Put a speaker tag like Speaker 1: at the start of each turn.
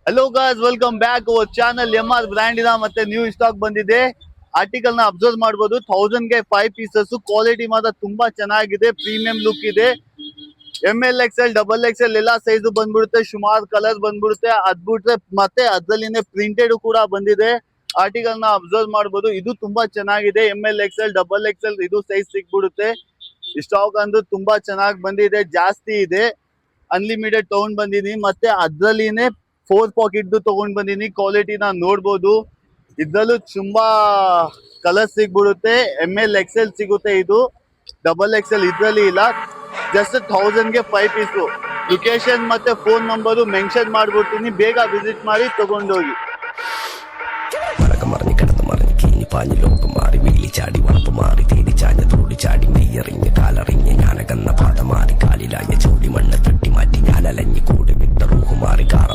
Speaker 1: Hello guys, welcome back our channel. MR ಬ್ರ್ಯಾಂಡಿನ ಮತ್ತೆ new stock ಬಂದಿದೆ. ಆರ್ಟಿಕಲ್ ನ ಅಬ್ಸರ್ವ್ ಮಾಡಬಹುದು. 1000ಗೆ 5 ಪೀಸಸ್. ಕ್ವಾಲಿಟಿ ಮಾತ್ರ ತುಂಬಾ ಚೆನ್ನಾಗಿದೆ, ಪ್ರೀಮಿಯಂ ಲುಕ್ ಇದೆ. ML XL XXL ಎಲ್ಲ ಸೈಜ್ ಬಂದ್ಬಿಡುತ್ತೆ, ಸುಮಾರು ಕಲರ್ ಬಂದ್ಬಿಡುತ್ತೆ. ಅದ್ಬಿಟ್ರೆ ಮತ್ತೆ ಅದ್ರಲ್ಲಿನೇ ಪ್ರಿಂಟೆಡ್ ಕೂಡ ಬಂದಿದೆ. ಆರ್ಟಿಕಲ್ ನ ಅಬ್ಸರ್ವ್ ಮಾಡಬಹುದು. ಇದು ತುಂಬಾ ಚೆನ್ನಾಗಿದೆ. ML XL XXL ಇದು ಸೈಜ್ ಸಿಗ್ಬಿಡುತ್ತೆ. ಸ್ಟಾಕ್ ಅಂದ್ರೆ ತುಂಬಾ ಚೆನ್ನಾಗಿ ಬಂದಿದೆ, ಜಾಸ್ತಿ ಇದೆ. ಅನ್ಲಿಮಿಟೆಡ್ ತಗೊಂಡ್ ಬಂದಿನಿ, ಮತ್ತೆ ಅದ್ರಲ್ಲಿನೇ 4 ಪಾಕೆಟ್ ತಗೊಂಡ್ ಬಂದಿನಿ. ಕ್ವಾಲಿಟಿನ ನೋಡ್ಬೋದು. ಇದ್ರಲ್ಲೂ ತುಂಬಾ ಕಲರ್ ಸಿಗ್ಬಿಡುತ್ತೆ. ML XL ಸಿಗುತ್ತೆ, ಇದು XXL ಇದ್ರಲ್ಲಿ ಇಲ್ಲ. ಜಸ್ಟ್ 1000ಗೆ 5 ಪೀಸು. ಲೊಕೇಶನ್ ಮತ್ತೆ ಫೋನ್ ನಂಬರು ಮೆನ್ಷನ್ ಮಾಡ್ಬಿಡ್ತೀನಿ, ಬೇಗ ವಿಸಿಟ್ ಮಾಡಿ ತಗೊಂಡೋಗಿ.
Speaker 2: മറഞ്ഞ് കിടന്ന് മറിഞ്ഞ് കീഞ്ഞ് പാഞ്ഞ് ലോകം മാറി വീളി ചാടി വളപ്പ് മാറി തേടി ചാഞ്ഞ തോടി ചാടി മെയ്യറിഞ്ഞ് കാലറിഞ്ഞ് ഞാനകന്ന പാത മാറി കാലിലായ ചോടി മണ്ണ് തട്ടി മാറ്റി ഞാൻ അലഞ്ഞ് കൂടി വിട്ട റൂഹ് മാറി കാറ